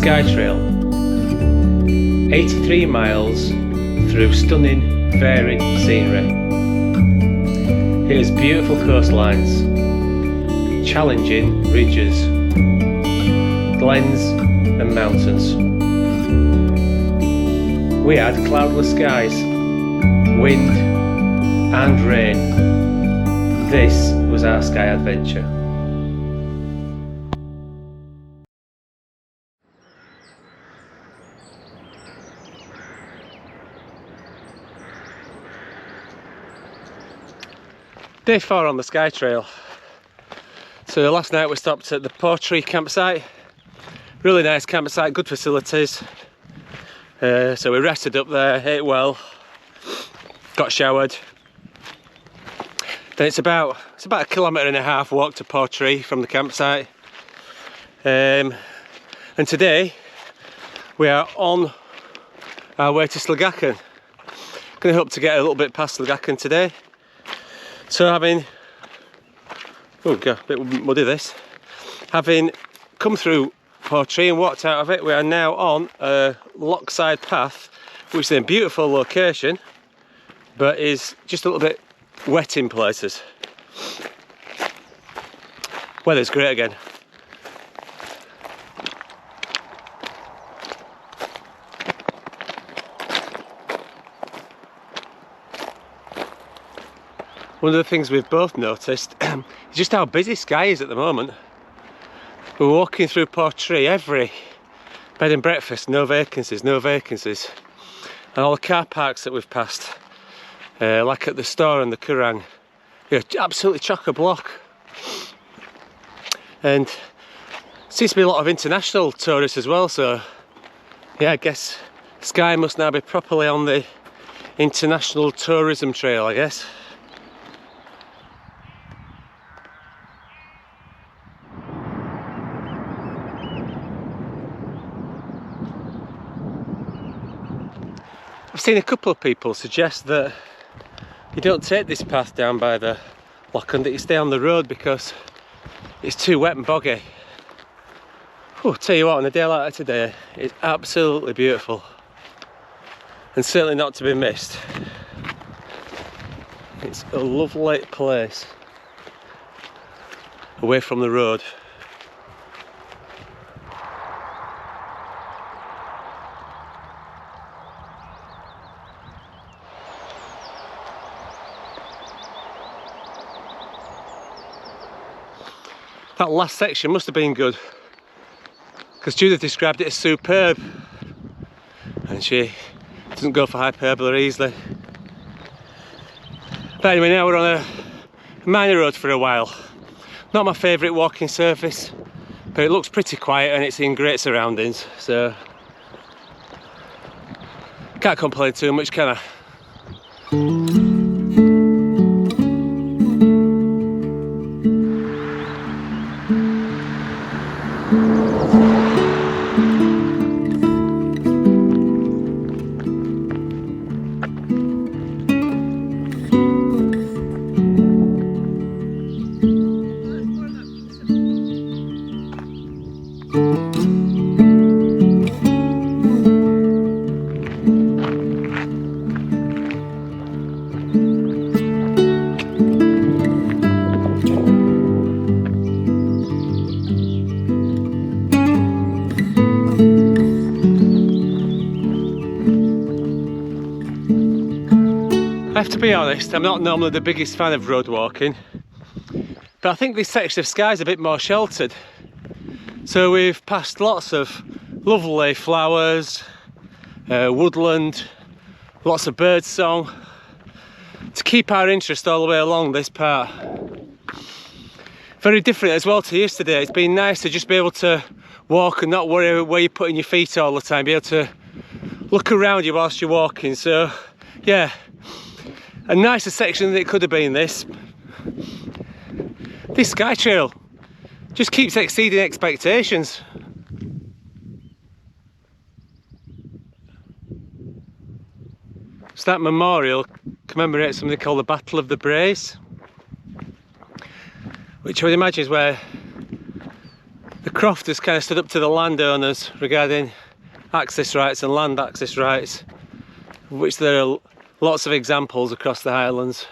Skye Trail, 83 miles through stunning, varied scenery. Here's beautiful coastlines, challenging ridges, glens and mountains. We had cloudless skies, wind and rain. This was our Skye adventure. Day 4 on the Skye Trail. So last night we stopped at the Portree campsite. Really nice campsite, good facilities. So we rested up there, ate well, got showered. Then it's about a 1.5 kilometre walk to Portree from the campsite. And today we are on our way to Sligachan. Going to hope to get a little bit past Sligachan today. So having come through Portree and walked out of it, we are now on a Loch Side path, which is in a beautiful location, but is just a little bit wet in places. Weather's great again. One of the things we've both noticed is just how busy Skye is at the moment. We're walking through Portree, every bed and breakfast, no vacancies. And all the car parks that we've passed, like at the store and the Currang, absolutely chock-a-block. And seems to be a lot of international tourists as well, so yeah, I guess Skye must now be properly on the international tourism trail, I guess. I've seen a couple of people suggest that you don't take this path down by the loch and that you stay on the road because it's too wet and boggy. Tell you what, on a day like that today, it's absolutely beautiful and certainly not to be missed. It's a lovely place away from the road. That last section must have been good, because Judith described it as superb, and she doesn't go for hyperbole easily. But anyway, now we're on a minor road for a while. Not my favourite walking surface, but it looks pretty quiet and it's in great surroundings, so can't complain too much, can I? I have to be honest, I'm not normally the biggest fan of road walking, but I think this section of Skye is a bit more sheltered. So we've passed lots of lovely flowers, woodland, lots of bird song, to keep our interest all the way along this part. Very different as well to yesterday. It's been nice to just be able to walk and not worry where you're putting your feet all the time, be able to look around you whilst you're walking. So yeah, a nicer section than it could have been. This Skye Trail just keeps exceeding expectations. So that memorial commemorates something called the Battle of the Braes, which I would imagine is where The croft has kind of stood up to the landowners regarding access rights and land access rights, of which there are lots of examples across the Highlands.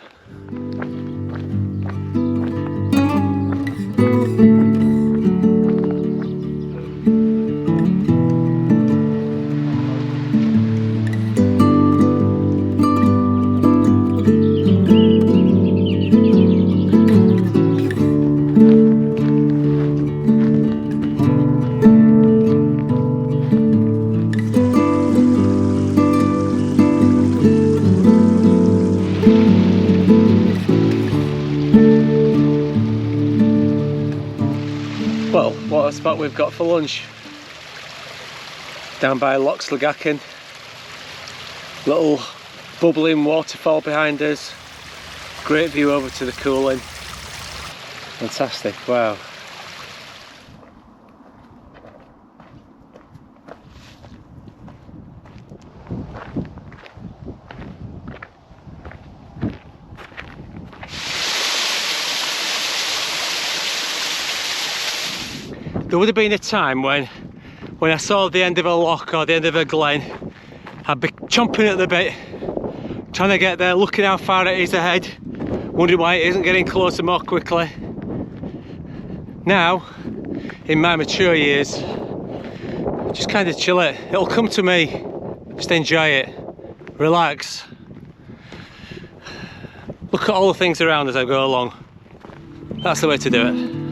Well, what a spot we've got for lunch. Down by Loch Sligachan. Little bubbling waterfall behind us. Great view over to the cooling. Fantastic, wow. There would have been a time when I saw the end of a loch or the end of a glen, I'd be chomping at the bit, trying to get there, looking how far it is ahead, wondering why it isn't getting closer more quickly. Now, in my mature years, just kind of chill it. It'll come to me. Just enjoy it. Relax. Look at all the things around as I go along. That's the way to do it.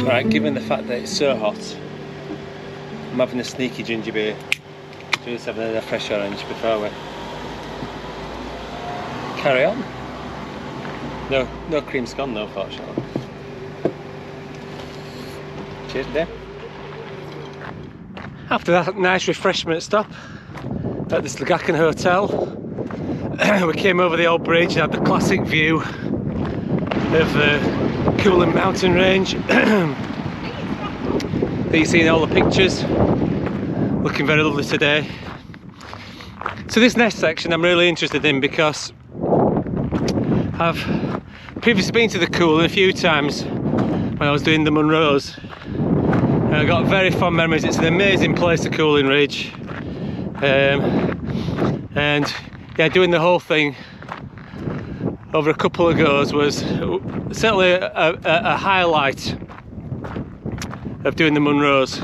Right, given the fact that it's so hot, I'm having a sneaky ginger beer. Just having a fresh orange before we carry on. No cream scone though, fortunately. Cheers, dear. After that nice refreshment stop at the Sligachan Hotel, we came over the old bridge and had the classic view of the cooling mountain range that you see in all the pictures. Looking very lovely today. So this next section I'm really interested in because I've previously been to the cooling a few times when I was doing the Munros, and I got very fond memories. It's an amazing place, the cooling ridge, and yeah, doing the whole thing over a couple of goes was certainly a highlight of doing the Munros.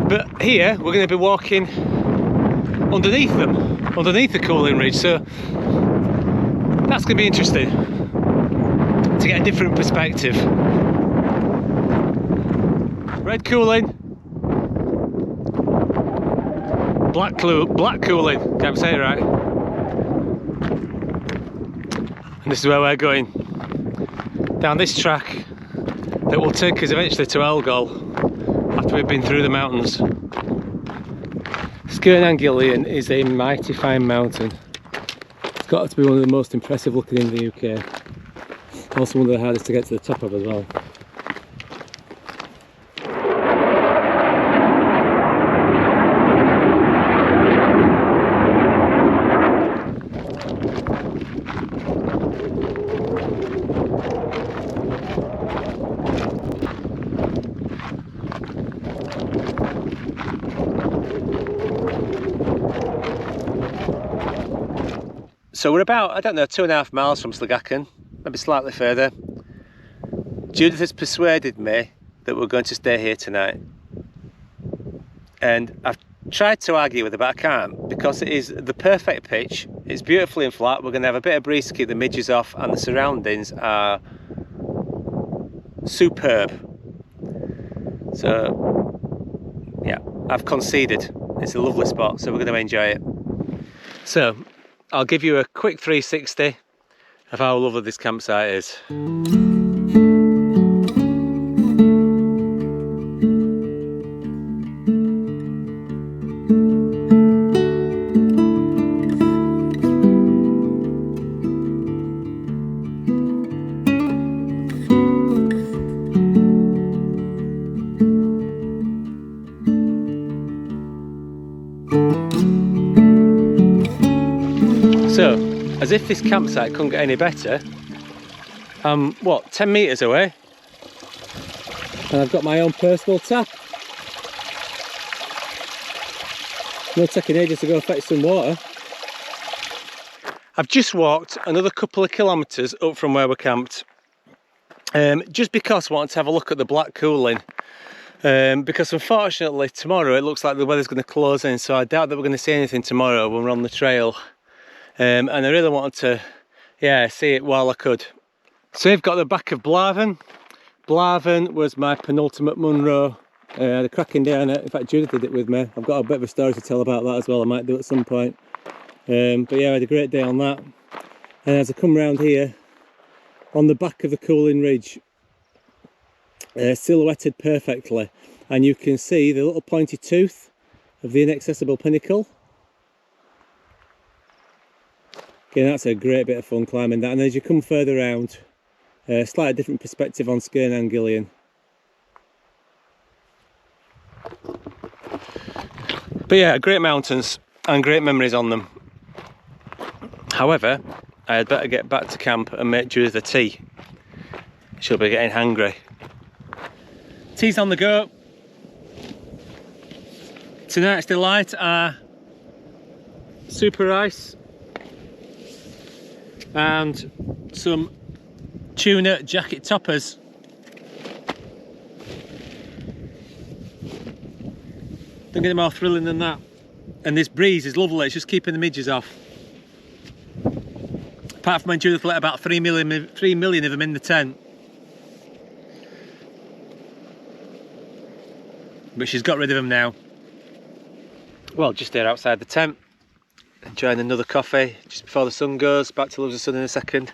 But here we're going to be walking underneath them, underneath the cooling ridge, so that's going to be interesting to get a different perspective. Red cooling, black cooling, can't say it right. And this is where we're going, down this track that will take us eventually to Elgol after we've been through the mountains. Skye Trail is a mighty fine mountain. It's got to be one of the most impressive looking in the UK. Also one of the hardest to get to the top of as well. So we're about, I don't know, 2.5 miles from Sligachan, maybe slightly further. Judith has persuaded me that we're going to stay here tonight. And I've tried to argue with her, but I can't, because it is the perfect pitch. It's beautifully and flat. We're going to have a bit of breeze to keep the midges off, and the surroundings are superb. So yeah, I've conceded. It's a lovely spot, so we're going to enjoy it. So I'll give you a quick 360 of how lovely this campsite is. So, as if this campsite couldn't get any better, I'm, what, 10 metres away? And I've got my own personal tap. It's taking ages to go fetch some water. I've just walked another couple of kilometres up from where we're camped. Just because I wanted to have a look at the black cooling. Because unfortunately tomorrow it looks like the weather's going to close in, so I doubt that we're going to see anything tomorrow when we're on the trail. And I really wanted to, yeah, see it while I could. So we've got the back of Blavan. Blavan was my penultimate Munro. I had a cracking day on it. In fact, Judith did it with me. I've got a bit of a story to tell about that as well. I might do it at some point. But yeah, I had a great day on that. And as I come round here, on the back of the cooling ridge, silhouetted perfectly, and you can see the little pointy tooth of the inaccessible pinnacle. Again, that's a great bit of fun climbing that, and as you come further round, slightly different perspective on Skye and Gillian. But yeah, great mountains and great memories on them. However, I had better get back to camp and make Judith a tea. She'll be getting hangry. Tea's on the go. Tonight's delight are super rice and some tuna jacket toppers. Don't get any more thrilling than that. And this breeze is lovely, it's just keeping the midges off. Apart from when Judith let about 3 million of them in the tent. But she's got rid of them now. Well, just there outside the tent, enjoying another coffee just before the sun goes. Back to lose the sun in a second.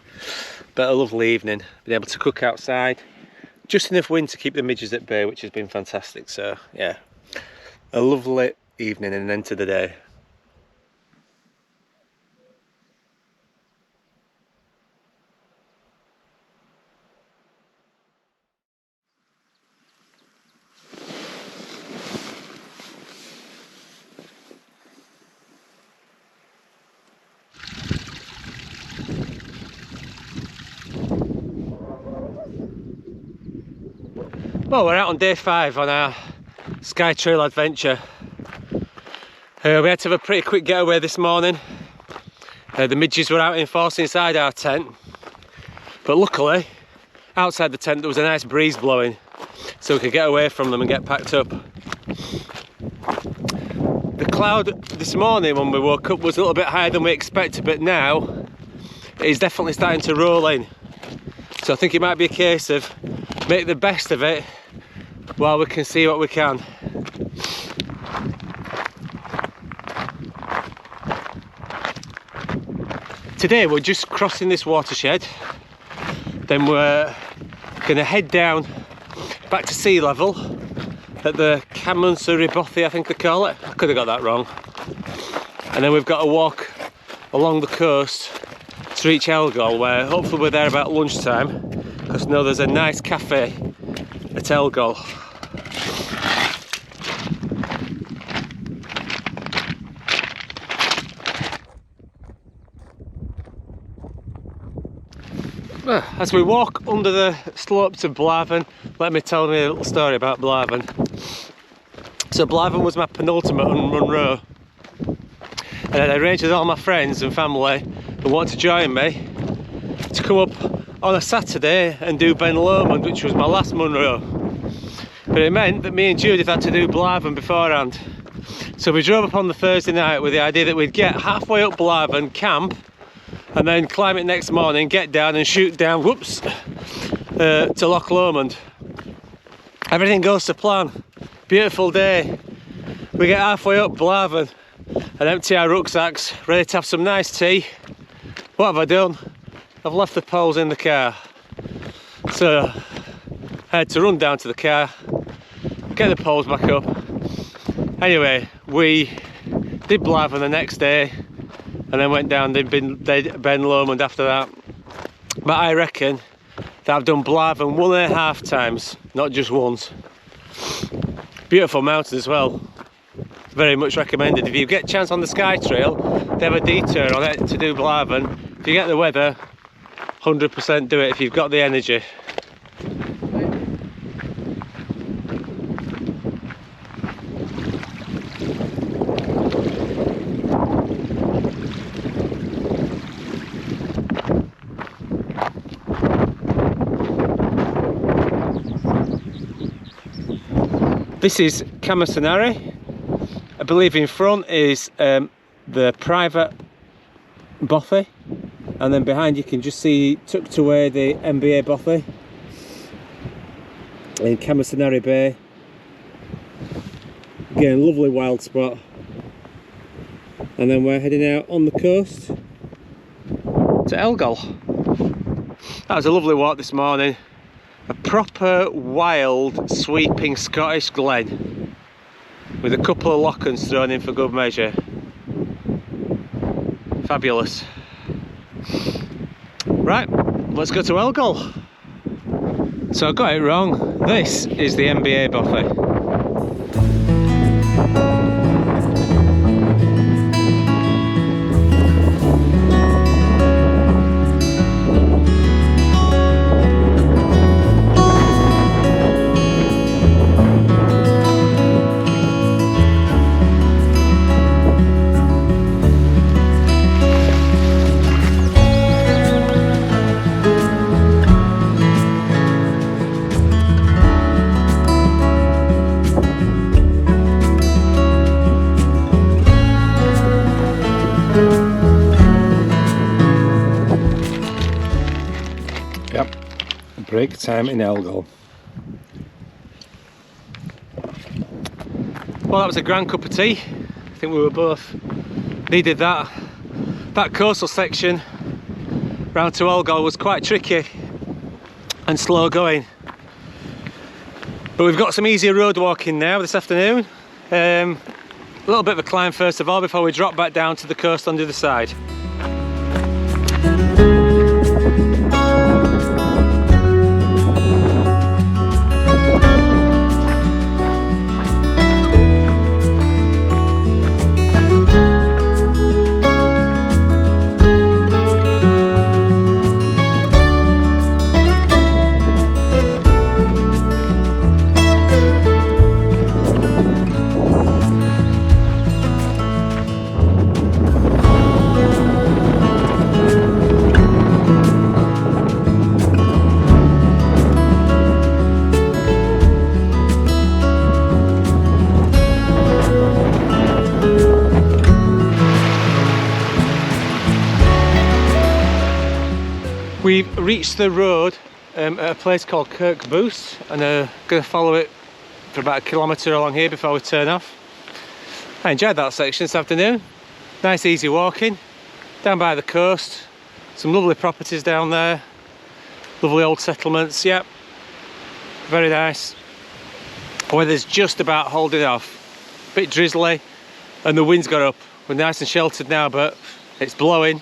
But a lovely evening. Been able to cook outside. Just enough wind to keep the midges at bay, which has been fantastic. So yeah, a lovely evening and an end to the day. Well, we're out on day 5 on our Skye Trail adventure. We had to have a pretty quick getaway this morning. The midges were out in force inside our tent, but luckily outside the tent there was a nice breeze blowing, so we could get away from them and get packed up. The cloud this morning when we woke up was a little bit higher than we expected, but now it is definitely starting to roll in. So I think it might be a case of make the best of it while we can see what we can. Today we're just crossing this watershed, then we're going to head down back to sea level at the Coffee Bothy, I think they call it. I could have got that wrong. And then we've got to walk along the coast to reach Elgol, where hopefully we're there about lunchtime, because I know there's a nice cafe at Elgol. As we walk under the slopes of Blavan, let me tell you a little story about Blavan. So Blavan was my penultimate on Munro, and I'd arranged with all my friends and family who wanted to join me to come up on a Saturday and do Ben Lomond, which was my last Munro. But it meant that me and Judith had to do Blavan beforehand. So we drove up on the Thursday night with the idea that we'd get halfway up Blavan, camp, and then climb it next morning, get down and shoot down, whoops, to Loch Lomond. Everything goes to plan. Beautiful day. We get halfway up Blavan and empty our rucksacks, ready to have some nice tea. What have I done? I've left the poles in the car. So I had to run down to the car, get the poles back up. Anyway, we did Blythe the next day, and then went down, did Ben Lomond after that. But I reckon that I've done Blythe 1.5 times, not just once. Beautiful mountain as well. Very much recommended. If you get a chance on the Skye Trail, they have a detour on it to do Blythe. If you get the weather, 100% do it if you've got the energy. This is Camasanari. I believe in front is the private Bothy, and then behind you can just see tucked away the MBA Bothy in Camasanari Bay. Again, lovely wild spot. And then we're heading out on the coast to Elgol. That was a lovely walk this morning. A proper wild sweeping Scottish glen with a couple of lochans thrown in for good measure. Fabulous. Right, let's go to Elgol. So I got it wrong. This is the MBA Bothy. Yep, break time in Elgol. Well, that was a grand cup of tea. I think we were both needed that. That coastal section round to Elgol was quite tricky and slow going. But we've got some easier road walking now this afternoon. A little bit of a climb first of all before we drop back down to the coast on the other side. We've reached the road at a place called Kirk Boos, and going to follow it for about 1 kilometre along here before we turn off. I enjoyed that section this afternoon. Nice easy walking down by the coast, some lovely properties down there, lovely old settlements. Yep, very nice. Weather's just about holding off, a bit drizzly and the wind's got up. We're nice and sheltered now, but it's blowing.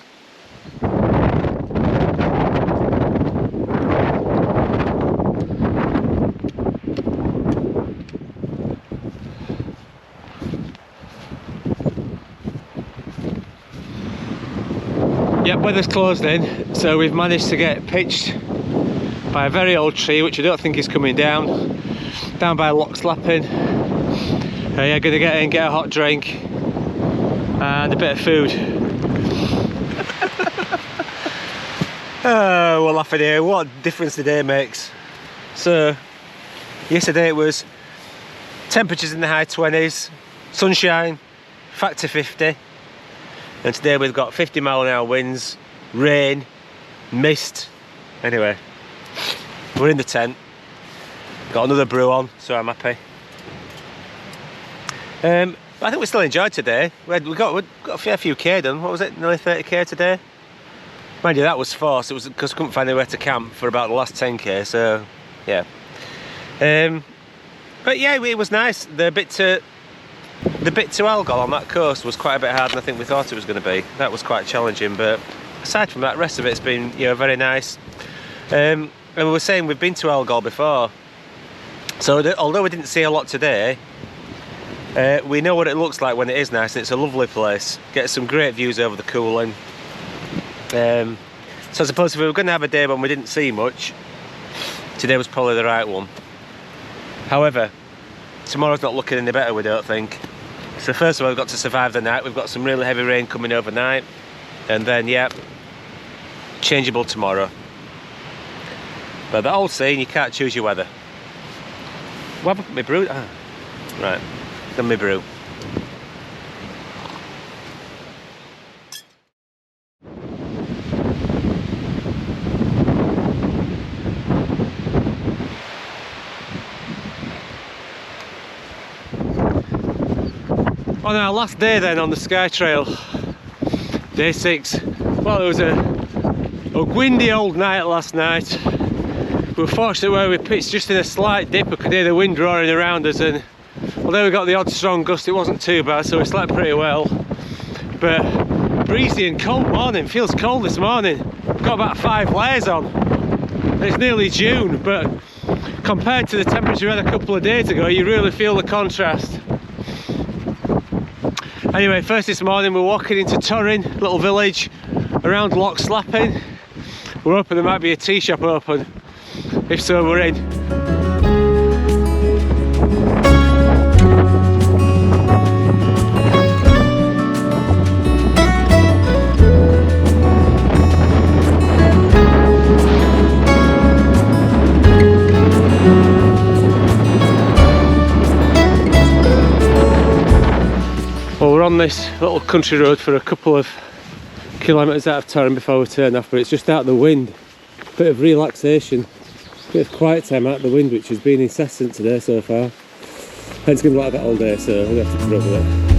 Yep, weather's closed in, so we've managed to get pitched by a very old tree, which I don't think is coming down by Loch Slapin. Yeah, gonna get in, get a hot drink and a bit of food. Oh, we're laughing here. What difference the day makes. So yesterday it was temperatures in the high 20s, sunshine, factor 50. And today we've got 50-mile-an-hour winds, rain, mist. Anyway, we're in the tent. Got another brew on, so I'm happy. But I think we still enjoyed today. We got a fair few K done. What was it? Nearly 30K today. Mind you, that was forced. It was because we couldn't find anywhere to camp for about the last 10K. So yeah. But yeah, it was nice. The bit to Elgol on that coast was quite a bit harder than I think we thought it was going to be. That was quite challenging. But aside from that, the rest of it's been very nice. And we were saying we've been to Elgol before. So although we didn't see a lot today, we know what it looks like when it is nice, and it's a lovely place. Get some great views over the Cooling. So I suppose if we were going to have a day when we didn't see much, today was probably the right one. However, tomorrow's not looking any better, we don't think. So first of all, we've got to survive the night. We've got some really heavy rain coming overnight, and then yeah, changeable tomorrow. But that old saying, you can't choose your weather. What happened to my brew? Ah, right, done my brew. On our last day then on the Skye Trail, day 6, well, it was a windy old night last night. We were fortunate where we pitched just in a slight dip. We could hear the wind roaring around us, and although we got the odd strong gust, it wasn't too bad, so we slept pretty well. But breezy and cold morning. Feels cold this morning. We've got about 5 layers on. It's nearly June, but compared to the temperature we had a couple of days ago, you really feel the contrast. Anyway, first this morning we're walking into Torrin, little village around Loch Slapin. We're hoping there might be a tea shop open. If so, we're in. Well, we're on this little country road for a couple of kilometres out of Torrin before we turn off, but it's just out of the wind. Bit of relaxation, bit of quiet time out of the wind, which has been incessant today so far. And it's going to be like that all day, so we'll have to put up with it.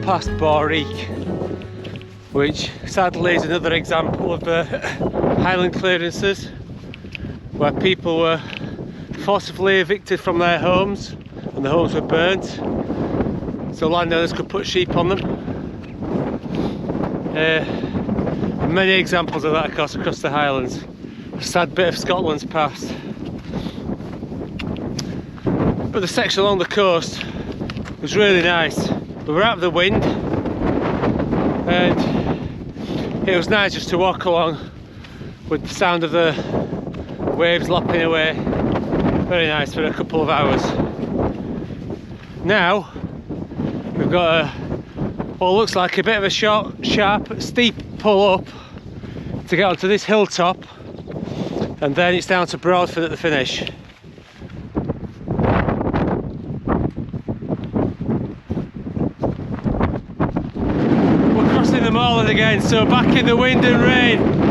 Past Portree, which sadly is another example of the highland clearances where people were forcibly evicted from their homes and the homes were burnt, so landowners could put sheep on them. Many examples of that across the Highlands. A sad bit of Scotland's past. But the section along the coast was really nice. We were out of the wind and it was nice just to walk along with the sound of the waves lapping away. Very nice for a couple of hours. Now we've got what looks like a bit of a short, sharp, steep pull up to get onto this hilltop, and then it's down to Broadford at the finish. The moorland again, so back in the wind and rain.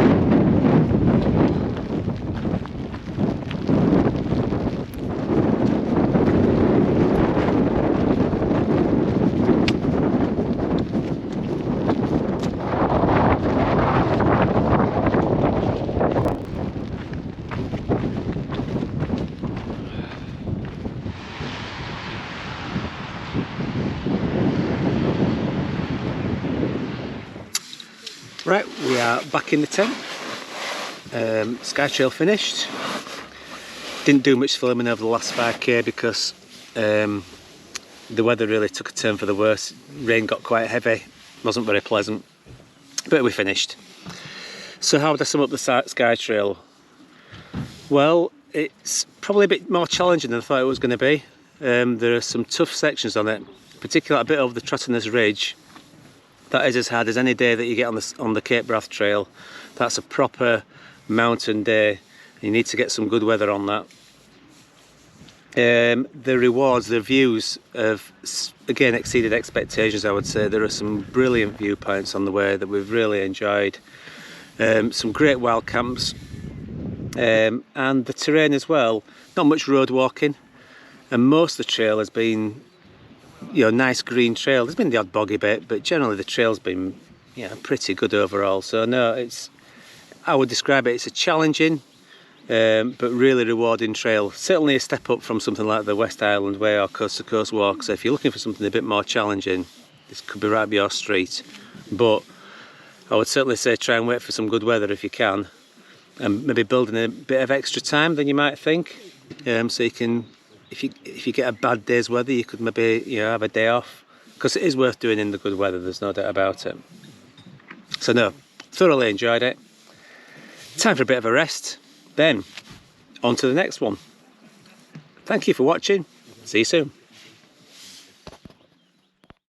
Right, we are back in the tent. Skye Trail finished. Didn't do much filming over the last 5k because the weather really took a turn for the worse. Rain got quite heavy, wasn't very pleasant, but we finished. So how would I sum up the Skye Trail? Well, it's probably a bit more challenging than I thought it was going to be. There are some tough sections on it, particularly a bit over the Trottiners Ridge. That is as hard as any day that you get on the Cape Wrath Trail. That's a proper mountain day. You need to get some good weather on that. The rewards, the views have again exceeded expectations, I would say. There are some brilliant viewpoints on the way that we've really enjoyed. Some great wild camps, and the terrain as well. Not much road walking, and most of the trail has been, you know, nice green trail. There's been the odd boggy bit, but generally the trail's been, you know, pretty good overall. So no, I would describe it, it's a challenging but really rewarding trail. Certainly a step up from something like the West Island Way or Coast to Coast Walk. So if you're looking for something a bit more challenging, this could be right up your street. But I would certainly say try and wait for some good weather if you can, and maybe build in a bit of extra time than you might think. So you can, if you get a bad day's weather, you could maybe, you know, have a day off, because it is worth doing in the good weather. There's no doubt about it. So no, thoroughly enjoyed it. Time for a bit of a rest. Then, on to the next one. Thank you for watching. See you soon.